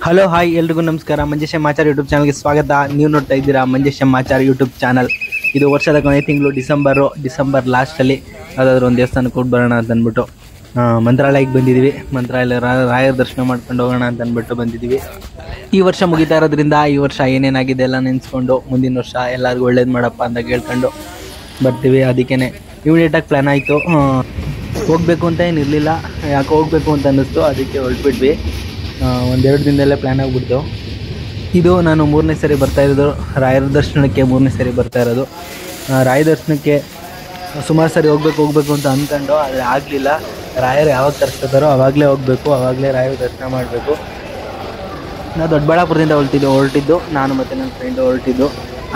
Hello hi ಎಲ್ರಿಗೂ ನಮಸ್ಕಾರ. Manjesh Machar YouTube ಚಾನಲ್ಗೆ ಸ್ವಾಗತ. ನೀವು ನೋಡ್ತಾ ಇದ್ದೀರಾ ಮಂಜೇಶ್ ಮಾಚಾರ್ ಯೂಟ್ಯೂಬ್ ಚಾನಲ್. ಇದು ವರ್ಷದ ಕೊನೆಯ ತಿಂಗಳು ಡಿಸೆಂಬರ್ ಲಾಸ್ಟಲ್ಲಿ ಯಾವುದಾದ್ರೂ ಒಂದು ದೇವಸ್ಥಾನಕ್ಕೆ ಹೋಗಿ ಬರೋಣ ಅಂತ ಅಂದ್ಬಿಟ್ಟು ಮಂತ್ರಾಲಯಕ್ಕೆ ಬಂದಿದ್ದೀವಿ. ಮಂತ್ರಾಲಯ ರಾಯರ ದರ್ಶನ ಮಾಡ್ಕೊಂಡು ಹೋಗೋಣ ಅಂತ ಅಂದ್ಬಿಟ್ಟು ಬಂದಿದ್ದೀವಿ. ಈ ವರ್ಷ ಮುಗಿತಾ ಇರೋದ್ರಿಂದ ಈ ವರ್ಷ ಏನೇನಾಗಿದೆ ಎಲ್ಲ ನೆನೆಸ್ಕೊಂಡು ಮುಂದಿನ ವರ್ಷ ಎಲ್ಲರಿಗೂ ಒಳ್ಳೇದು ಮಾಡಪ್ಪ ಅಂತ ಕೇಳ್ಕೊಂಡು ಬರ್ತೀವಿ. ಅದಕ್ಕೇ ಇಮಿಡಿಯೇಟಾಗಿ ಪ್ಲ್ಯಾನ್ ಆಯಿತು. ಹೋಗಬೇಕು ಅಂತ ಏನಿರಲಿಲ್ಲ, ಯಾಕೆ ಹೋಗಬೇಕು ಅಂತ ಅನ್ನಿಸ್ತು, ಅದಕ್ಕೆ ಹೊರಟ್ಬಿಟ್ವಿ. ಒಂದೆರಡು ದಿನದಲ್ಲೇ ಪ್ಲ್ಯಾನ್ ಆಗಿಬಿಡ್ತು. ಇದು ನಾನು 3ನೇ ಸರಿ ಬರ್ತಾಯಿರೋದು ರಾಯರ ದರ್ಶನಕ್ಕೆ. 3ನೇ ಸರಿ ಬರ್ತಾ ಇರೋದು ರಾಯ ದರ್ಶನಕ್ಕೆ. ಸುಮಾರು ಸರಿ ಹೋಗ್ಬೇಕು ಅಂತ ಅಂದ್ಕೊಂಡು ಆದರೆ ಆಗಲಿಲ್ಲ. ರಾಯರು ಯಾವಾಗ ಕರೆಸ್ತಾರೋ ಆವಾಗಲೇ ಹೋಗಬೇಕು, ಆವಾಗಲೇ ರಾಯರ ದರ್ಶನ ಮಾಡಬೇಕು. ನಾವು ದೊಡ್ಡಬಳ್ಳಾಪುರದಿಂದ ಹೊರಟಿದ್ದು ನಾನು ಮತ್ತು ನನ್ನ ಫ್ರೆಂಡು ಹೊರಟಿದ್ದು.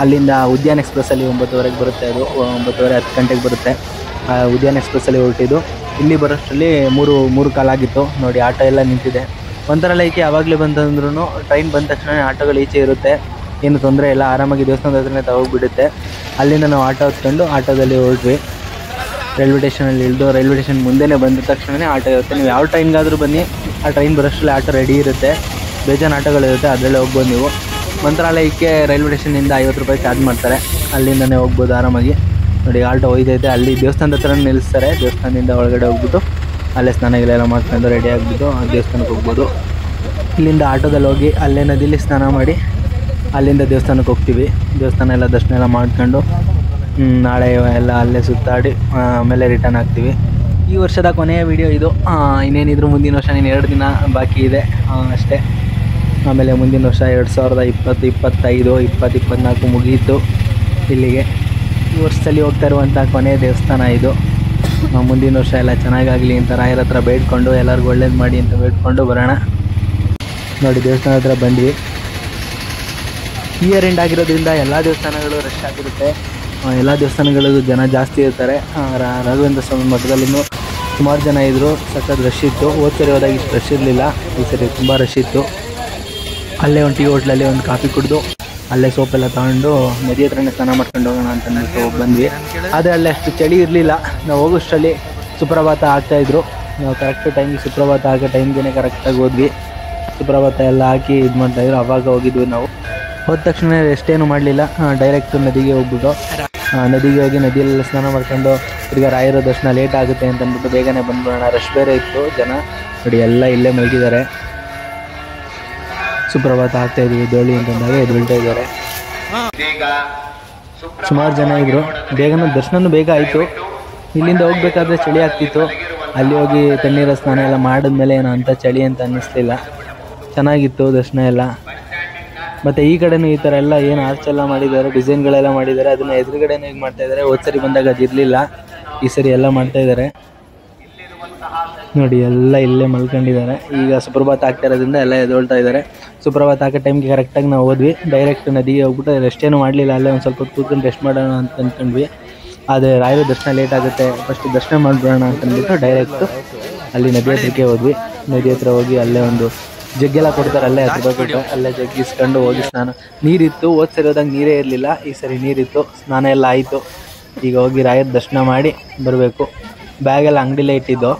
ಅಲ್ಲಿಂದ ಉದ್ಯಾನ ಎಕ್ಸ್ಪ್ರೆಸ್ಸಲ್ಲಿ 9:30ಗೆ ಬರುತ್ತೆ. ಅದು 9:30 10 ಗಂಟೆಗೆ ಬರುತ್ತೆ. ಉದ್ಯಾನ ಎಕ್ಸ್ಪ್ರೆಸ್ಸಲ್ಲಿ ಹೊರಟಿದ್ದು. ಇಲ್ಲಿ ಬರೋಷ್ಟರಲ್ಲಿ ಮೂರು ಕಾಲಾಗಿತ್ತು. ನೋಡಿ, ಆಟೋ ಎಲ್ಲ ನಿಂತಿದೆ. ಮಂತ್ರಾಲಯಕ್ಕೆ ಯಾವಾಗಲೇ ಬಂತಂದ್ರೂ ಟ್ರೈನ್ ಬಂದ ತಕ್ಷಣ ಆಟೋಗಳು ಈಚೆ ಇರುತ್ತೆ, ಏನು ತೊಂದರೆ ಇಲ್ಲ, ಆರಾಮಾಗಿ ದೇವಸ್ಥಾನದ ಹತ್ರನೇ ತಗೋಗ್ಬಿಡುತ್ತೆ. ಅಲ್ಲಿಂದ ನಾವು ಆಟೋ ಹತ್ಕೊಂಡು ಆಟೋದಲ್ಲಿ ಹೊರಟ್ವಿ. ರೈಲ್ವೆ ಸ್ಟೇಷನಲ್ಲಿ ಇಳಿದು ರೈಲ್ವೆ ಸ್ಟೇಷನ್ ಮುಂದೆನೇ ಬಂದ ತಕ್ಷಣವೇ ಆಟೋ ಇರುತ್ತೆ. ನೀವು ಯಾವ ಟ್ರೈನ್ಗಾದರೂ ಬನ್ನಿ, ಆ ಟ್ರೈನ್ ಬರೋಷ್ಟರಲ್ಲಿ ಆಟೋ ರೆಡಿ ಇರುತ್ತೆ. ಬೇಜಾನು ಆಟೋಗಳಿರುತ್ತೆ, ಅದರಲ್ಲೇ ಹೋಗ್ಬೋದು ನೀವು. ಮಂತ್ರಾಲಯಕ್ಕೆ ರೈಲ್ವೆ ಸ್ಟೇಷನಿಂದ 50 ರೂಪಾಯಿ ಚಾರ್ಜ್ ಮಾಡ್ತಾರೆ. ಅಲ್ಲಿಂದನೇ ಹೋಗ್ಬೋದು ಆರಾಮಾಗಿ. ನೋಡಿ, ಆಟೋ ಒಯ್ದೈತೆ. ಅಲ್ಲಿ ದೇವಸ್ಥಾನದ ಹತ್ರ ನಿಲ್ಲಿಸ್ತಾರೆ. ದೇವಸ್ಥಾನದಿಂದ ಒಳಗಡೆ ಹೋಗ್ಬಿಟ್ಟು ಅಲ್ಲೇ ಸ್ನಾನಗಳೆಲ್ಲ ಮಾಡ್ಕೊಂಡು ರೆಡಿ ಆಗಿಬಿಟ್ಟು ದೇವಸ್ಥಾನಕ್ಕೆ ಹೋಗ್ಬೋದು. ಇಲ್ಲಿಂದ ಆಟೋದಲ್ಲಿ ಹೋಗಿ ಅಲ್ಲೇ ನದಿಲಿ ಸ್ನಾನ ಮಾಡಿ ಅಲ್ಲಿಂದ ದೇವಸ್ಥಾನಕ್ಕೆ ಹೋಗ್ತೀವಿ. ದೇವಸ್ಥಾನ ಎಲ್ಲ ದರ್ಶನ ಎಲ್ಲ ಮಾಡ್ಕೊಂಡು ನಾಳೆ ಎಲ್ಲ ಅಲ್ಲೇ ಸುತ್ತಾಡಿ ಆಮೇಲೆ ರಿಟರ್ನ್ ಆಗ್ತೀವಿ. ಈ ವರ್ಷದ ಕೊನೆಯ ವಿಡಿಯೋ ಇದು. ಇನ್ನೇನಿದ್ರು ಮುಂದಿನ ವರ್ಷ 2 ದಿನ ಬಾಕಿ ಇದೆ ಅಷ್ಟೇ. ಆಮೇಲೆ ಮುಂದಿನ ವರ್ಷ 2020, 2025, 2024 ಮುಗಿಯಿತು ಇಲ್ಲಿಗೆ. ಈ ವರ್ಷದಲ್ಲಿ ಹೋಗ್ತಾ ಇರುವಂಥ ಕೊನೆಯ ದೇವಸ್ಥಾನ ಇದು. ಮುಂದಿನ ವರ್ಷ ಎಲ್ಲ ಚೆನ್ನಾಗಾಗಲಿ ಅಂತ ರಾಯರ ಹತ್ರ ಬೇಡ್ಕೊಂಡು ಎಲ್ಲರಿಗೂ ಒಳ್ಳೇದು ಮಾಡಿ ಅಂತ ಬೇಡ್ಕೊಂಡು ಬರೋಣ. ನೋಡಿ, ದೇವಸ್ಥಾನ ಹತ್ರ ಬಂದ್ವಿ. ಇಯರ್ ಎಂಡ್ ಆಗಿರೋದ್ರಿಂದ ಎಲ್ಲ ದೇವಸ್ಥಾನಗಳು ರಶ್ ಆಗಿರುತ್ತೆ. ಎಲ್ಲ ದೇವಸ್ಥಾನಗಳು ಜನ ಜಾಸ್ತಿ ಇರ್ತಾರೆ. ರಾಘವೇಂದ್ರ ಸ್ವಾಮಿ ಮಠದಲ್ಲೂ ಸುಮಾರು ಜನ ಇದ್ದರು. ಸಖತ್ ರಶ್ ಇತ್ತು. ಹೋದ ಸರಿ ಹೋದಾಗ ಇಷ್ಟು ರಶ್ ಇರಲಿಲ್ಲ, ಈ ಸರಿ ತುಂಬ ರಶ್ ಇತ್ತು. ಅಲ್ಲೇ ಒಂದು ಟೀ ಹೋಟ್ಲಲ್ಲಿ ಒಂದು ಕಾಫಿ ಕುಡಿದು ಅಲ್ಲೇ ಸೋಪೆಲ್ಲ ತಗೊಂಡು ನದಿ ಹತ್ರನೇ ಸ್ನಾನ ಮಾಡ್ಕೊಂಡು ಹೋಗೋಣ ಅಂತ ಅಂದ್ಬಿಟ್ಟು ಬಂದ್ವಿ. ಆದರೆ ಅಲ್ಲೇ ಅಷ್ಟು ಚಳಿ ಇರಲಿಲ್ಲ. ನಾವು ಹೋಗೋಷ್ಟರಲ್ಲಿ ಸುಪ್ರಭಾತ ಆಗ್ತಾಯಿದ್ರು. ನಾವು ಕರೆಕ್ಟ್ ಟೈಮಿಗೆ ಸುಪ್ರಭಾತ ಆಗೋ ಟೈಮ್ಗೆ ಕರೆಕ್ಟಾಗಿ ಹೋದ್ವಿ. ಸುಪ್ರಭಾತ ಎಲ್ಲ ಹಾಕಿ ಇದು ಮಾಡ್ತಾಯಿದ್ರು. ಆವಾಗ ಹೋಗಿದ್ವಿ ನಾವು. ಹೋದ ತಕ್ಷಣ ಎಷ್ಟೇನು ಮಾಡಲಿಲ್ಲ, ಡೈರೆಕ್ಟ್ ನದಿಗೆ ಹೋಗ್ಬಿಟ್ಟು ನದಿಗೆ ಹೋಗಿ ನದಿಯಲ್ಲೆಲ್ಲ ಸ್ನಾನ ಮಾಡ್ಕೊಂಡು ಈಗ ರಾಯರ ದರ್ಶನ ಲೇಟ್ ಆಗುತ್ತೆ ಅಂತ ಅಂದ್ಬಿಟ್ಟು ಬೇಗನೆ ಬಂದ್ಬಿಡೋಣ. ರಶ್ ಬೇರೆ ಇತ್ತು ಜನ. ನೋಡಿ, ಎಲ್ಲ ಇಲ್ಲೇ ಮಲಗಿದ್ದಾರೆ. ಸುಪ್ರಭಾತ ಆಗ್ತಾಯಿದ್ವಿ ದೋಳಿ ಅಂತಂದಾಗ ಎದ್ಬಿಳ್ತಾ ಇದ್ದಾರೆ. ಸುಮಾರು ಜನ ಇದ್ದರು. ಬೇಗನೆ ದರ್ಶನನೂ ಬೇಗ ಆಯಿತು. ಇಲ್ಲಿಂದ ಹೋಗ್ಬೇಕಾದ್ರೆ ಚಳಿ ಆಗ್ತಿತ್ತು. ಅಲ್ಲಿ ಹೋಗಿ ತಣ್ಣೀರ ಸ್ನಾನ ಎಲ್ಲ ಮಾಡಿದ್ಮೇಲೆ ಏನೋ ಅಂಥ ಚಳಿ ಅಂತ ಅನ್ನಿಸ್ಲಿಲ್ಲ. ಚೆನ್ನಾಗಿತ್ತು ದರ್ಶನ ಎಲ್ಲ. ಮತ್ತು ಈ ಕಡೆನೂ ಈ ಥರ ಎಲ್ಲ ಏನು ಆರ್ಚ್ ಎಲ್ಲ ಮಾಡಿದ್ದಾರೆ, ಡಿಸೈನ್ಗಳೆಲ್ಲ ಮಾಡಿದ್ದಾರೆ. ಅದನ್ನು ಎದುರುಗಡೆನೇ ಈಗ ಮಾಡ್ತಾಯಿದ್ದಾರೆ. ಹೋದ ಸರಿ ಬಂದಾಗ ಅದಿರಲಿಲ್ಲ, ಈ ಸರಿ ಎಲ್ಲ ಮಾಡ್ತಾಯಿದ್ದಾರೆ. ನೋಡಿ, ಎಲ್ಲ ಇಲ್ಲೇ ಮಲ್ಕೊಂಡಿದ್ದಾರೆ. ಈಗ ಸುಪ್ರಭಾತ ಆಗ್ತಾ ಇರೋದ್ರಿಂದ ಎಲ್ಲ ಎದ್ದೇಳ್ತಾ ಇದ್ದಾರೆ. ಸುಪ್ರಭಾತ ಹಾಕೋ ಟೈಮ್ಗೆ ಕರೆಕ್ಟಾಗಿ ನಾವು ಹೋದ್ವಿ. ಡೈರೆಕ್ಟ್ ನದಿಗೆ ಹೋಗ್ಬಿಟ್ಟು ರೆಸ್ಟೇನು ಮಾಡಲಿಲ್ಲ. ಅಲ್ಲೇ ಒಂದು ಸ್ವಲ್ಪ ಕೂತ್ಕೊಂಡು ರೆಸ್ಟ್ ಮಾಡೋಣ ಅಂತ ಅಂದ್ಕೊಂಡ್ವಿ. ಆದರೆ ರಾಯರ ದರ್ಶನ ಲೇಟ್ ಆಗುತ್ತೆ, ಫಸ್ಟ್ ದರ್ಶನ ಮಾಡಿಬಿಡೋಣ ಅಂತಂದ್ಬಿಟ್ಟು ಡೈರೆಕ್ಟು ಅಲ್ಲಿ ನದಿ ಹತ್ರಕ್ಕೆ ಹೋದ್ವಿ. ನದಿ ಹತ್ರ ಹೋಗಿ ಅಲ್ಲೇ ಒಂದು ಜಗ್ಗೆಲ್ಲ ಕೊಡ್ತಾರೆ, ಅಲ್ಲೇ 10 ರೂಪಾಯಿ ಕೊಟ್ಟರೆ ಅಲ್ಲೇ ಜಗ್ಗಿಸ್ಕೊಂಡು ಹೋಗಿ ಸ್ನಾನ. ನೀರಿತ್ತು. ಹೋದ ಸರಿ ಹೋದಾಗ ನೀರೇ ಇರಲಿಲ್ಲ, ಈ ಸರಿ ನೀರಿತ್ತು. ಸ್ನಾನ ಎಲ್ಲ ಆಯಿತು. ಈಗ ಹೋಗಿ ರಾಯರ ದರ್ಶನ ಮಾಡಿ ಬರಬೇಕು. ಬ್ಯಾಗೆಲ್ಲ ಅಂಗಡಿಲೇ ಇಟ್ಟಿದ್ದು.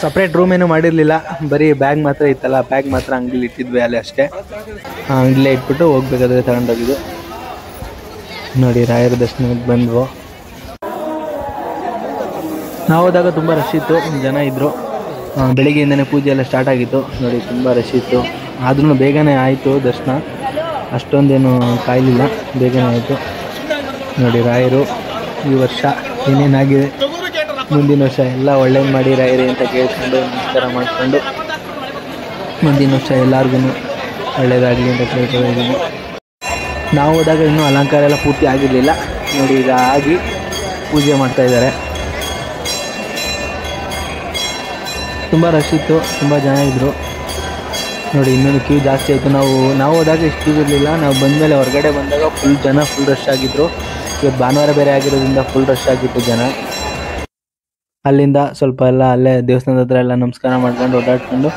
ಸಪ್ರೇಟ್ ರೂಮ್ ಏನೂ ಮಾಡಿರಲಿಲ್ಲ, ಬರೀ ಬ್ಯಾಗ್ ಮಾತ್ರ ಇತ್ತಲ್ಲ, ಬ್ಯಾಗ್ ಮಾತ್ರ ಅಂಗಡಿಲಿ ಇಟ್ಟಿದ್ವಿ ಅಲ್ಲಿ ಅಷ್ಟೇ. ಅಂಗಡಿಲೇ ಇಟ್ಬಿಟ್ಟು ಹೋಗ್ಬೇಕಾದ್ರೆ ತಗೊಂಡೋಗಿದ್ದು. ನೋಡಿ, ರಾಯರ ದರ್ಶನಕ್ಕೆ ಬಂದ್ವು. ನಾವು ಹೋದಾಗ ತುಂಬ ರಶ್ ಇತ್ತು, ಜನ ಇದ್ದರು. ಬೆಳಿಗ್ಗೆಯಿಂದನೇ ಪೂಜೆ ಎಲ್ಲ ಸ್ಟಾರ್ಟ್ ಆಗಿತ್ತು. ನೋಡಿ, ತುಂಬ ರಶ್ ಇತ್ತು. ಆದ್ರೂ ಬೇಗನೆ ಆಯಿತು ದರ್ಶನ. ಅಷ್ಟೊಂದೇನು ಕಾಯಲಿಲ್ಲ, ಬೇಗನೆ ಆಯಿತು. ನೋಡಿ, ರಾಯರು ಈ ವರ್ಷ ಏನೇನಾಗಿದೆ, ಮುಂದಿನ ವರ್ಷ ಎಲ್ಲ ಒಳ್ಳೇದು ಮಾಡಿ ರಾಯರಿ ಅಂತ ಕೇಳ್ಕೊಂಡು ನಮಸ್ಕಾರ ಮಾಡಿಕೊಂಡು ಮುಂದಿನ ವರ್ಷ ಎಲ್ಲರಿಗೂ ಒಳ್ಳೇದಾಗಲಿ ಅಂತ ಕೇಳ್ಕೊಂಡಿದ್ದೀನಿ. ನಾವು ಹೋದಾಗ ಇನ್ನೂ ಅಲಂಕಾರ ಎಲ್ಲ ಪೂರ್ತಿ ಆಗಿರಲಿಲ್ಲ. ನೋಡಿ, ಈಗ ಆಗಿ ಪೂಜೆ ಮಾಡ್ತಾಯಿದ್ದಾರೆ. ತುಂಬ ರಶ್ ಇತ್ತು, ತುಂಬ ಜನ ಇದ್ದರು. ನೋಡಿ, ಇನ್ನೊಂದು ಕ್ಯೂ ಜಾಸ್ತಿ ಆಯಿತು. ನಾವು ಹೋದಾಗ ಇಷ್ಟು ಕ್ಯೂ ಇರಲಿಲ್ಲ. ನಾವು ಬಂದಮೇಲೆ ಹೊರಗಡೆ ಬಂದಾಗ ಫುಲ್ ರಶ್ ಆಗಿದ್ದರು. ಇವತ್ತು ಭಾನುವಾರ ಬೇರೆ ಆಗಿರೋದ್ರಿಂದ ಫುಲ್ ರಶ್ ಆಗಿತ್ತು ಜನ. ಅಲ್ಲಿಂದ ಸ್ವಲ್ಪ ಎಲ್ಲ ಅಲ್ಲೇ ದೇವಸ್ಥಾನದ ಹತ್ರ ಎಲ್ಲ ನಮಸ್ಕಾರ ಮಾಡ್ಕೊಂಡು ಓಡಾಡ್ಕೊಂಡು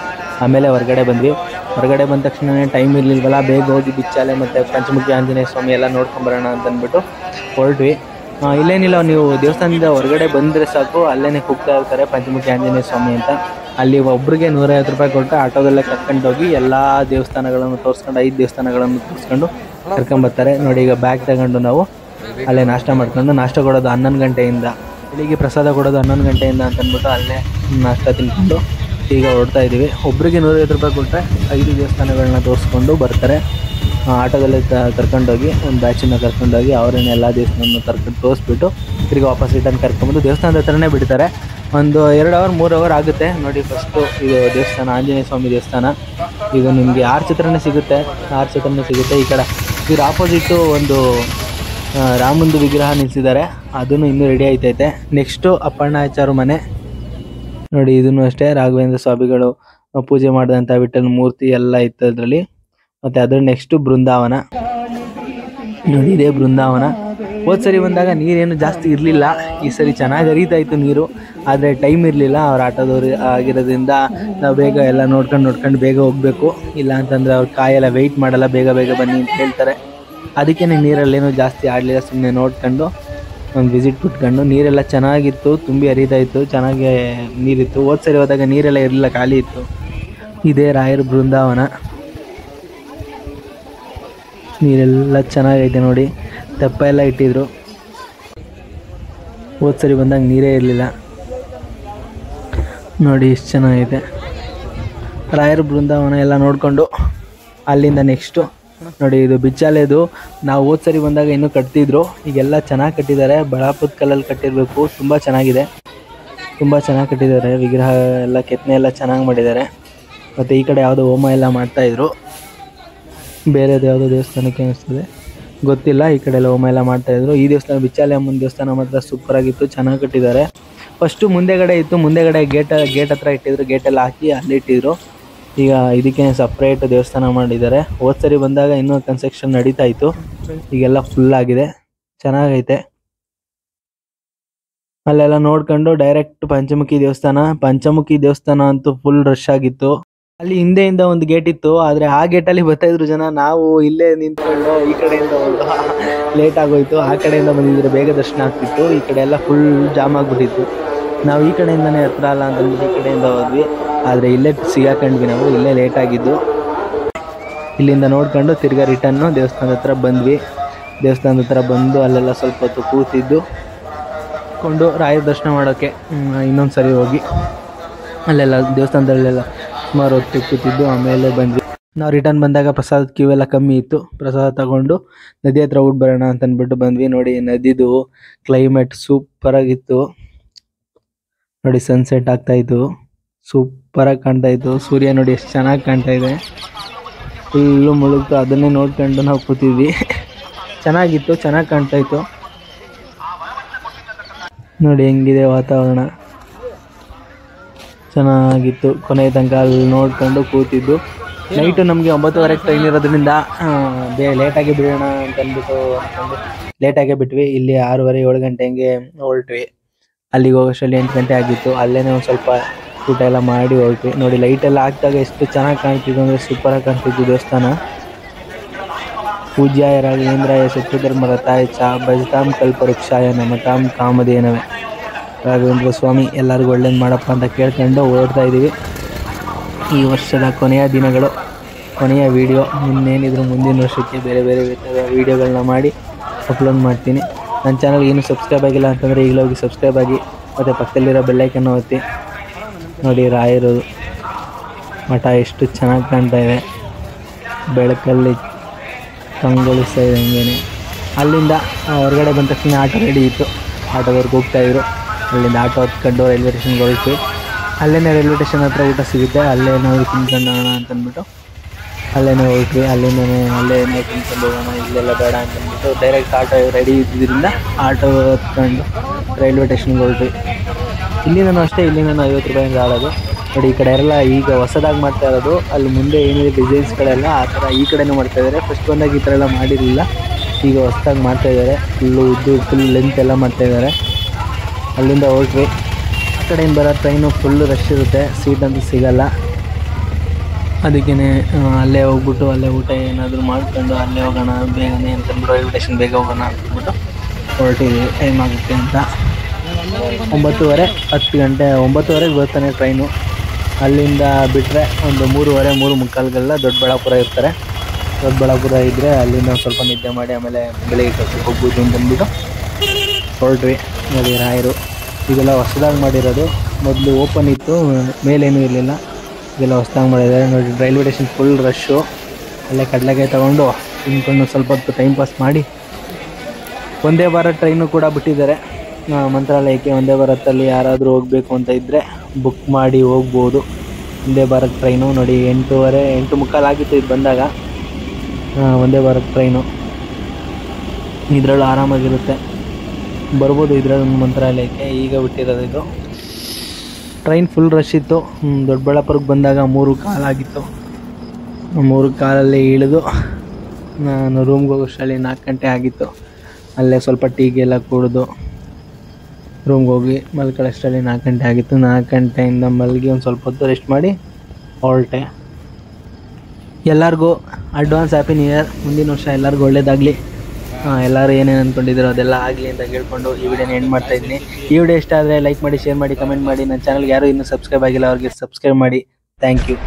ಆಮೇಲೆ ಹೊರಗಡೆ ಬಂದ್ವಿ. ಹೊರಗಡೆ ಬಂದ ತಕ್ಷಣ ಟೈಮ್ ಇರಲಿಲ್ವಲ್ಲ, ಬೇಗ ಹೋಗಿ ಬಿಚ್ಚಾಲೆ ಮತ್ತು ಪಂಚಮುಖಿ ಆಂಜನೇಯ ಸ್ವಾಮಿ ಎಲ್ಲ ನೋಡ್ಕೊಂಬರೋಣ ಅಂತ ಅಂದ್ಬಿಟ್ಟು ಹೊರಟ್ವಿ. ಇಲ್ಲೇನಿಲ್ಲ, ನೀವು ದೇವಸ್ಥಾನದಿಂದ ಹೊರಗಡೆ ಬಂದರೆ ಸಾಕು, ಅಲ್ಲೇ ಕೂಗ್ತಾ ಇರ್ತಾರೆ ಪಂಚಮುಖಿ ಆಂಜನೇಯ ಸ್ವಾಮಿ ಅಂತ. ಅಲ್ಲಿ ಒಬ್ರಿಗೆ 150 ರೂಪಾಯಿ ಕೊಟ್ಟು ಆಟೋದಲ್ಲೇ ಕರ್ಕೊಂಡು ಹೋಗಿ ಎಲ್ಲ ದೇವಸ್ಥಾನಗಳನ್ನು ತೋರಿಸ್ಕೊಂಡು 5 ದೇವಸ್ಥಾನಗಳನ್ನು ತೋರಿಸ್ಕೊಂಡು ಕರ್ಕೊಂಬರ್ತಾರೆ. ನೋಡಿ, ಈಗ ಬ್ಯಾಗ್ ತಗೊಂಡು ನಾವು ಅಲ್ಲೇ ನಾಷ್ಟ ಮಾಡ್ಕೊಂಡು, ನಾಷ್ಟ ಕೊಡೋದು 11 ಗಂಟೆಯಿಂದ, ಬೆಳಿಗ್ಗೆ ಪ್ರಸಾದ ಕೊಡೋದು 11 ಗಂಟೆಯಿಂದ ಅಂತ ಅಂದ್ಬಿಟ್ಟು ಅಲ್ಲೇ ನಾಷ್ಟ ತಿನ್ಕೊಂಡು ಈಗ ಹೊರಡ್ತಾ ಇದ್ದೀವಿ. ಒಬ್ರಿಗೆ 150 ರೂಪಾಯಿ ಕೊಟ್ಟರೆ 5 ದೇವಸ್ಥಾನಗಳನ್ನ ತೋರಿಸ್ಕೊಂಡು ಬರ್ತಾರೆ. ಆಟೋದಲ್ಲೇ ಕರ್ಕೊಂಡೋಗಿ ಒಂದು ಬ್ಯಾಚನ್ನು ಕರ್ಕೊಂಡೋಗಿ ಅವರನ್ನೇ ಎಲ್ಲ ದೇವಸ್ಥಾನ ಕರ್ಕೊಂಡು ತೋರಿಸ್ಬಿಟ್ಟು ತಿರ್ಗಿ ವಾಪಸ್ ರಿಟರ್ನ್ ಕರ್ಕೊಂಬಂದು ದೇವಸ್ಥಾನದ ಹತ್ರನೇ ಬಿಡ್ತಾರೆ. ಒಂದು 2 ಅವರ್ 3 ಅವರ್ ಆಗುತ್ತೆ. ನೋಡಿ, ಫಸ್ಟು ಇದು ದೇವಸ್ಥಾನ, ಆಂಜನೇಯ ಸ್ವಾಮಿ ದೇವಸ್ಥಾನ. ಇದು ನಿಮಗೆ ಆರ್ಚ್ ಹತ್ರನೇ ಸಿಗುತ್ತೆ. ಈ ಕಡೆ ಇದ್ರ ಆಪೋಸಿಟ್ಟು ಒಂದು ರಾಮಂದು ವಿಗ್ರಹ ನಿಲ್ಲಿಸಿದ್ದಾರೆ, ಅದನ್ನು ಇನ್ನೂ ರೆಡಿ ಆಯ್ತೈತೆ. ನೆಕ್ಸ್ಟು ಅಪ್ಪಣ್ಣಾಚಾರ್ಯ ಮನೆ. ನೋಡಿ, ಇದನ್ನು ಅಷ್ಟೇ ರಾಘವೇಂದ್ರ ಸ್ವಾಮಿಗಳು ಪೂಜೆ ಮಾಡಿದಂಥ ವಿಠ್ಠಲ ಮೂರ್ತಿ ಎಲ್ಲ ಇತ್ತು ಅದರಲ್ಲಿ. ಮತ್ತು ಅದ್ರ ನೆಕ್ಸ್ಟು ಬೃಂದಾವನ. ನೋಡಿ, ಇದೇ ಬೃಂದಾವನ. ಹೋದ ಸರಿ ಬಂದಾಗ ನೀರೇನು ಜಾಸ್ತಿ ಇರಲಿಲ್ಲ, ಈ ಸರಿ ಚೆನ್ನಾಗಿ ಹರಿತಾ ಇತ್ತು ನೀರು, ಆದರೆ ಟೈಮ್ ಇರಲಿಲ್ಲ. ಅವ್ರ ಆಟೋದವ್ರು ಆಗಿರೋದ್ರಿಂದ ನಾವು ಬೇಗ ಎಲ್ಲ ನೋಡ್ಕೊಂಡು ಬೇಗ ಹೋಗಬೇಕು. ಇಲ್ಲ ಅಂತಂದರೆ ಅವ್ರ ಕಾಯೆಲ್ಲ ವೆಯ್ಟ್ ಮಾಡಲ್ಲ, ಬೇಗ ಬನ್ನಿ ಅಂತ ಹೇಳ್ತಾರೆ. ಅದಕ್ಕೆ ನೀರಲ್ಲೇನೂ ಜಾಸ್ತಿ ಆಡಲಿಲ್ಲ, ಸುಮ್ಮನೆ ನೋಡ್ಕೊಂಡು ಒಂದು ವಿಸಿಟ್ ಬಿಟ್ಕೊಂಡು. ನೀರೆಲ್ಲ ಚೆನ್ನಾಗಿತ್ತು, ತುಂಬಿ ಹರಿತಾ ಇತ್ತು, ಚೆನ್ನಾಗಿ ನೀರಿತ್ತು. ಹೋದ ಸರಿ ಹೋದಾಗ ನೀರೆಲ್ಲ ಇರಲಿಲ್ಲ, ಖಾಲಿ ಇತ್ತು. ಇದೇ ರಾಯರ ಬೃಂದಾವನ. ನೀರೆಲ್ಲ ಚೆನ್ನಾಗೈತೆ ನೋಡಿ, ತೆಪ್ಪ ಎಲ್ಲ ಇಟ್ಟಿದ್ರು. ಹೋದ ಸರಿ ಬಂದಾಗ ನೀರೇ ಇರಲಿಲ್ಲ. ನೋಡಿ ಎಷ್ಟು ಚೆನ್ನಾಗೈತೆ ರಾಯರ ಬೃಂದಾವನ. ಎಲ್ಲ ನೋಡಿಕೊಂಡು ಅಲ್ಲಿಂದ ನೆಕ್ಸ್ಟು ನೋಡಿ, ಇದು ಬಿಚ್ಚಾಲೆದು. ನಾವು ಹೋದ ಸರಿ ಬಂದಾಗ ಇನ್ನೂ ಕಟ್ತಿದ್ರು, ಈಗೆಲ್ಲ ಚೆನ್ನಾಗಿ ಕಟ್ಟಿದ್ದಾರೆ. ಬಳಾಪದ ಕಲ್ಲಲ್ಲಿ ಕಟ್ಟಿರಬೇಕು, ತುಂಬ ಚೆನ್ನಾಗಿದೆ, ತುಂಬ ಚೆನ್ನಾಗಿ ಕಟ್ಟಿದ್ದಾರೆ. ವಿಗ್ರಹ ಎಲ್ಲ ಕೆತ್ತನೆ ಎಲ್ಲ ಚೆನ್ನಾಗಿ ಮಾಡಿದ್ದಾರೆ. ಮತ್ತು ಈ ಕಡೆ ಯಾವುದೋ ಹೋಮ ಎಲ್ಲ ಮಾಡ್ತಾಯಿದ್ರು, ಬೇರೆದು ಯಾವುದೋ ದೇವಸ್ಥಾನಕ್ಕೆ ಅನಿಸ್ತದೆ, ಗೊತ್ತಿಲ್ಲ. ಈ ಕಡೆ ಎಲ್ಲ ಹೋಮ ಎಲ್ಲ ಮಾಡ್ತಾಯಿದ್ರು. ಈ ದೇವಸ್ಥಾನ ಬಿಚ್ಚಾಲೆ ಅಮ್ಮನ ದೇವಸ್ಥಾನ ಮಾತ್ರ ಸೂಪರಾಗಿತ್ತು, ಚೆನ್ನಾಗಿ ಕಟ್ಟಿದ್ದಾರೆ. ಫಸ್ಟು ಮುಂದೆಗಡೆ ಇತ್ತು, ಮುಂದೆಗಡೆ ಗೇಟ್ ಹತ್ರ ಇಟ್ಟಿದ್ರು, ಗೇಟೆಲ್ಲ ಹಾಕಿ ಅಲ್ಲಿ ಇಟ್ಟಿದ್ರು. ಈಗ ಇದಕ್ಕೆ ಸಪ್ರೇಟ್ ದೇವಸ್ಥಾನ ಮಾಡಿದ್ದಾರೆ. ಹೋದ ಸರಿ ಬಂದಾಗ ಇನ್ನೂ ಕನ್ಸ್ಟ್ರಕ್ಷನ್ ನಡೀತಾ ಇತ್ತು, ಈಗೆಲ್ಲ ಫುಲ್ ಆಗಿದೆ, ಚೆನ್ನಾಗೈತೆ. ಅಲ್ಲೆಲ್ಲ ನೋಡ್ಕೊಂಡು ಡೈರೆಕ್ಟ್ ಪಂಚಮುಖಿ ದೇವಸ್ಥಾನ ಅಂತೂ ಫುಲ್ ರಶ್ ಆಗಿತ್ತು. ಅಲ್ಲಿ ಹಿಂದೆಯಿಂದ ಒಂದು ಗೇಟ್ ಇತ್ತು, ಆದರೆ ಆ ಗೇಟಲ್ಲಿ ಬರ್ತಾ ಇದ್ರು ಜನ. ನಾವು ಇಲ್ಲೇ ನಿಂತ್ಕೊಂಡು ಈ ಕಡೆಯಿಂದ ಲೇಟ್ ಆಗೋಯ್ತು, ಆ ಕಡೆಯಿಂದ ಬಂದಿದ್ರೆ ಬೇಗ ದರ್ಶನ ಆಗ್ತಿತ್ತು. ಈ ಕಡೆ ಎಲ್ಲ ಫುಲ್ ಜಾಮ್ ಆಗಿಬಿಟ್ಟಿತ್ತು. ನಾವು ಈ ಕಡೆಯಿಂದನೇ ಹತ್ರ ಅಲ್ಲ ಅಂತಂದ್ಬಿಟ್ಟು ಈ ಕಡೆಯಿಂದ ಹೋದ್ವಿ, ಆದರೆ ಇಲ್ಲೇ ಸಿಗಾಕೊಂಡ್ವಿ. ನಾವು ಇಲ್ಲೇ ಲೇಟ್ ಆಗಿದ್ದು. ಇಲ್ಲಿಂದ ನೋಡ್ಕೊಂಡು ತಿರ್ಗಾ ರಿಟರ್ನು ದೇವಸ್ಥಾನದ ಹತ್ರ ಬಂದ್ವಿ. ದೇವಸ್ಥಾನದ ಹತ್ರ ಬಂದು ಅಲ್ಲೆಲ್ಲ ಸ್ವಲ್ಪ ಹೊತ್ತು ಕೂತಿದ್ದು ಕೊಂಡು ರಾಯರ ದರ್ಶನ ಮಾಡೋಕ್ಕೆ ಇನ್ನೊಂದು ಸರಿ ಹೋಗಿ ಅಲ್ಲೆಲ್ಲ ದೇವಸ್ಥಾನದಲ್ಲೆಲ್ಲ ಸುಮಾರು ಹೊತ್ತು ಕೂತಿದ್ದು ಆಮೇಲೆ ಬಂದ್ವಿ. ನಾವು ರಿಟರ್ನ್ ಬಂದಾಗ ಪ್ರಸಾದದ ಕ್ಯೂ ಎಲ್ಲ ಕಮ್ಮಿ ಇತ್ತು. ಪ್ರಸಾದ ತಗೊಂಡು ನದಿ ಹತ್ರ ಊಟ ಬರೋಣ ಅಂತಂದ್ಬಿಟ್ಟು ಬಂದ್ವಿ. ನೋಡಿ, ನದಿದು ಕ್ಲೈಮೇಟ್ ಸೂಪರಾಗಿತ್ತು. ನೋಡಿ, ಸನ್ಸೆಟ್ ಆಗ್ತಾಯಿತ್ತು, ಸೂಪರಾಗಿ ಕಾಣ್ತಾಯಿತ್ತು. ಸೂರ್ಯ ನೋಡಿ ಎಷ್ಟು ಚೆನ್ನಾಗಿ ಕಾಣ್ತಾ ಇದೆ, ಫುಲ್ಲು ಮುಳುಗ್ತು. ಅದನ್ನೇ ನೋಡ್ಕೊಂಡು ನಾವು ಕೂತಿದ್ವಿ. ಚೆನ್ನಾಗಿತ್ತು, ಚೆನ್ನಾಗಿ ಕಾಣ್ತಾಯಿತ್ತು. ನೋಡಿ ಹೆಂಗಿದೆ ವಾತಾವರಣ, ಚೆನ್ನಾಗಿತ್ತು. ಕೊನೆಯ ತನಕ ಅಲ್ಲಿ ನೋಡ್ಕೊಂಡು ಕೂತಿದ್ದು. ನೈಟು ನಮಗೆ 9:30 ಟ್ರೈನ್ ಇರೋದ್ರಿಂದ ಲೇಟಾಗಿ ಬಿಡೋಣ ಅಂತಂದ್ಬಿಟ್ಟು ಲೇಟಾಗೇ ಬಿಟ್ವಿ. ಇಲ್ಲಿ 6:30 7 ಗಂಟೆ ಹಂಗೆ ಹೊರಟ್ವಿ. ಅಲ್ಲಿಗೆ ಹೋಗೋಷ್ಟರಲ್ಲಿ 8 ಗಂಟೆ ಆಗಿತ್ತು. ಅಲ್ಲೇ ಒಂದು ಸ್ವಲ್ಪ ಊಟ ಎಲ್ಲ ಮಾಡಿ ಹೊರಟ್ವಿ. ನೋಡಿ, ಲೈಟೆಲ್ಲ ಹಾಕಿದಾಗ ಎಷ್ಟು ಚೆನ್ನಾಗಿ ಕಾಣ್ತಿದ್ದು ಅಂದರೆ ಸೂಪರಾಗಿ ಕಾಣ್ತಿದ್ದು ದೇವಸ್ಥಾನ. ಪೂಜ್ಯಾಯ ರಾಘವೇಂದ್ರಾಯ ಸತ್ಯಧರ್ಮರತಾಯ ಚ ಭಜತಾಂ ಕಲ್ಪವೃಕ್ಷಾಯ ನಮತಾಂ ಕಾಮಧೇನವೇ. ರಾಘವೇಂದ್ರ ಸ್ವಾಮಿ ಎಲ್ಲರಿಗೂ ಒಳ್ಳೇದು ಮಾಡಪ್ಪ ಅಂತ ಕೇಳ್ಕೊಂಡು ಓಡ್ತಾ ಇದ್ದೀವಿ. ಈ ವರ್ಷದ ಕೊನೆಯ ದಿನಗಳು, ಕೊನೆಯ ವೀಡಿಯೋ. ಇನ್ನೇನಿದ್ರು ಮುಂದಿನ ವರ್ಷಕ್ಕೆ ಬೇರೆ ಬೇರೆ ವೀಡಿಯೋಗಳನ್ನ ಮಾಡಿ ಅಪ್ಲೋಡ್ ಮಾಡ್ತೀನಿ. ನನ್ನ ಚಾನಲ್ಗೆ ಇನ್ನೂ ಸಬ್ಸ್ಕ್ರೈಬ್ ಆಗಿಲ್ಲ ಅಂತಂದರೆ ಈಗಲೇ ಹೋಗಿ ಸಬ್ಸ್ಕ್ರೈಬ್ ಆಗಿ, ಮತ್ತು ಪಕ್ಕದಲ್ಲಿರೋ ಬೆಲ್ಲೈಕನ್ನು ಒತ್ತಿ. ನೋಡಿ, ರಾಯರು ಮಠ ಎಷ್ಟು ಚೆನ್ನಾಗಿ ಕಾಣ್ತಾ ಇದೆ, ಬೆಳಕಲ್ಲಿ ಕಂಗೊಳಿಸ್ತಾ ಇದೆ ಹಂಗೇನೆ. ಅಲ್ಲಿಂದ ಹೊರಗಡೆ ಬಂದ ತಕ್ಷಣ ಆಟೋ ರೆಡಿ ಇತ್ತು, ಆಟೋದವ್ರಿಗೆ ಹೋಗ್ತಾಯಿದ್ರು. ಅಲ್ಲಿಂದ ಆಟೋ ಹತ್ಕೊಂಡು ರೈಲ್ವೆ ಸ್ಟೇಷನ್ಗೆ ಹೊರಟ್ವಿ. ಅಲ್ಲೇ ರೈಲ್ವೆ ಸ್ಟೇಷನ್ ಹತ್ರ ಊಟ ಸಿಗುತ್ತೆ, ಅಲ್ಲೇ ನಾವು ತಿನ್ಕೊಂಡು ಹೋಗೋಣ ಅಂತಂದ್ಬಿಟ್ಟು ಅಲ್ಲೇ ಹೊರಟ್ವಿ. ಅಲ್ಲೇ ತಿನ್ಕೊಂಡು ಹೋಗೋಣ, ಇಲ್ಲೆಲ್ಲ ಬೇಡ ಅಂತಂದ್ಬಿಟ್ಟು ಡೈರೆಕ್ಟ್ ಆಟೋ ರೆಡಿ ಇದ್ದಿದ್ದರಿಂದ ಆಟೋ ಹತ್ಕೊಂಡು ರೈಲ್ವೆ ಸ್ಟೇಷನ್ಗೆ ಹೊರಟ್ವಿ. ಇಲ್ಲಿಂದನೂ ಅಷ್ಟೇ, ಇಲ್ಲಿಂದನೂ 50 ರೂಪಾಯಿಂದ ಆಳೋದು. ನೋಡಿ, ಈ ಕಡೆ ಎಲ್ಲ ಈಗ ಹೊಸದಾಗಿ ಮಾಡ್ತಾ ಇರೋದು. ಅಲ್ಲಿ ಮುಂದೆ ಏನಿದೆ ಡಿಸೈನ್ಸ್ಗಳೆಲ್ಲ ಆ ಥರ ಈ ಕಡೆನೂ ಮಾಡ್ತಾಯಿದ್ದಾರೆ. ಫಸ್ಟ್ ಬಂದಾಗ ಈ ಥರ ಎಲ್ಲ ಮಾಡಿರಲಿಲ್ಲ, ಈಗ ಹೊಸದಾಗಿ ಮಾಡ್ತಾಯಿದ್ದಾರೆ. ಫುಲ್ ಲೆಂತ್ ಎಲ್ಲ ಮಾಡ್ತಾಯಿದ್ದಾರೆ. ಅಲ್ಲಿಂದ ಹೊರಟ್ವಿ. ಆ ಕಡೆಯಿಂದ ಬರೋ ಟ್ರೈನು ಫುಲ್ಲು ರಶ್ ಇರುತ್ತೆ, ಸೀಟ್ ಅಂತೂ ಸಿಗೋಲ್ಲ. ಅದಕ್ಕೇ ಅಲ್ಲೇ ಹೋಗ್ಬಿಟ್ಟು ಅಲ್ಲೇ ಊಟ ಏನಾದರೂ ಮಾಡ್ಕೊಂಡು ಅಲ್ಲೇ ಹೋಗೋಣ ಬೇಗನೆ ಅಂತಂದ್ಬಿಟ್ಟು ರೈಲ್ವೆ ಸ್ಟೇಷನ್ ಬೇಗ ಹೋಗೋಣ ಅಂತಂದ್ಬಿಟ್ಟು ಹೊರಟಿದ್ದೀವಿ, ಟೈಮ್ ಆಗುತ್ತೆ ಅಂತ. 9:30 10 ಗಂಟೆ 9:30ಗೆ ಬರ್ತಾನೆ ಟ್ರೈನು. ಅಲ್ಲಿಂದ ಬಿಟ್ಟರೆ ಒಂದು 3:30 3:45 ದೊಡ್ಡಬಳ್ಳಾಪುರ ಇರ್ತಾರೆ. ದೊಡ್ಡಬಳ್ಳಾಪುರ ಇದ್ದರೆ ಅಲ್ಲಿಂದ ಸ್ವಲ್ಪ ನಿದ್ದೆ ಮಾಡಿ ಆಮೇಲೆ ಬೆಳಿಗ್ಗೆ ಕೆಲಸಕ್ಕೆ ಹೋಗ್ಬೋದು ಅಂತಂದ್ಬಿಟ್ಟು ಹೊರಟ್ವಿ. ನೋಡಿ ರಾಯರು ಇದೆಲ್ಲ ಹೊಸದಾಗಿ ಮಾಡಿರೋದು, ಮೊದಲು ಓಪನ್ ಇತ್ತು, ಮೇಲೇನೂ ಇರಲಿಲ್ಲ. ಇದೆಲ್ಲ ಹೊಸದಾಗಿ ಮಾಡಿದ್ದಾರೆ ನೋಡಿ. Railway station full rush. ಅಲ್ಲೇ ಕಡಲೆಕಾಯಿ ತೊಗೊಂಡು ತಿನ್ಕೊಂಡು ಸ್ವಲ್ಪ ಹೊತ್ತು ಟೈಮ್ ಪಾಸ್ ಮಾಡಿ ವಂದೇ ಭಾರತ್ ಟ್ರೈನು ಕೂಡ ಬಿಟ್ಟಿದ್ದಾರೆ ಮಂತ್ರಾಲಯಕ್ಕೆ. ವಂದೇ ಭಾರತಲ್ಲಿ ಯಾರಾದರೂ ಹೋಗಬೇಕು ಅಂತ ಇದ್ದರೆ ಬುಕ್ ಮಾಡಿ ಹೋಗ್ಬೋದು. ವಂದೇ ಭಾರತ್ ಟ್ರೈನು ನೋಡಿ 8:30 8:45 ಆಗಿತ್ತು ಇದು ಬಂದಾಗ. ವಂದೇ ಭಾರತ್ ಟ್ರೈನು ಇದರಲ್ಲೂ ಆರಾಮಾಗಿರುತ್ತೆ, ಬರ್ಬೋದು ಇದರಲ್ಲಿ ಮಂತ್ರಾಲಯಕ್ಕೆ. ಈಗ ಬಿಟ್ಟಿರೋದು ಇದು ಟ್ರೈನ್. ಫುಲ್ ರಶ್ ಇತ್ತು. ದೊಡ್ಡಬಳ್ಳಾಪುರಕ್ಕೆ ಬಂದಾಗ 3:15 ಆಗಿತ್ತು. 3:15 ಇಳಿದು ನಾನು ರೂಮ್ಗೆ ಹೋಗೋಷ್ಟರಲ್ಲಿ 4 ಗಂಟೆ ಆಗಿತ್ತು. ಅಲ್ಲೇ ಸ್ವಲ್ಪ ಟೀಗೆಲ್ಲ ಕುಡಿದು ರೂಮ್ಗೆ ಹೋಗಿ ಮಲ್ಕೊಳ್ಳೋಷ್ಟರಲ್ಲಿ 4 ಗಂಟೆ ಆಗಿತ್ತು. 4 ಗಂಟೆಯಿಂದ ಮಲಗಿ ಒಂದು ಸ್ವಲ್ಪ ಹೊತ್ತು ರೆಸ್ಟ್ ಮಾಡಿ ಹೊರಟೆ. ಎಲ್ಲರಿಗೂ ಅಡ್ವಾನ್ಸ್ ಹ್ಯಾಪಿ ನ್ಯೂ ಇಯರ್. ಮುಂದಿನ ವರ್ಷ ಎಲ್ಲರಿಗೂ ಒಳ್ಳೇದಾಗಲಿ. ಎಲ್ಲರೂ ಏನೇನು ಅಂದ್ಕೊಂಡಿದ್ದೀರೋ ಅದೆಲ್ಲ ಆಗಲಿ ಅಂತ ಕೇಳ್ಕೊಂಡು ಈ ವಿಡಿಯೋನ ಎಂಡ್ ಮಾಡ್ತಾಯಿದ್ದೀನಿ. ಈ ವಿಡಿಯೋ ಇಷ್ಟ ಆದರೆ ಲೈಕ್ ಮಾಡಿ, ಶೇರ್ ಮಾಡಿ, ಕಮೆಂಟ್ ಮಾಡಿ. ನನ್ನ ಚಾನಲ್ಗೆ ಯಾರು ಇನ್ನೂ ಸಬ್ಸ್ಕ್ರೈಬ್ ಆಗಿಲ್ಲ ಅವ್ರಿಗೆ ಸಬ್ಸ್ಕ್ರೈಬ್ ಮಾಡಿ. Thank you.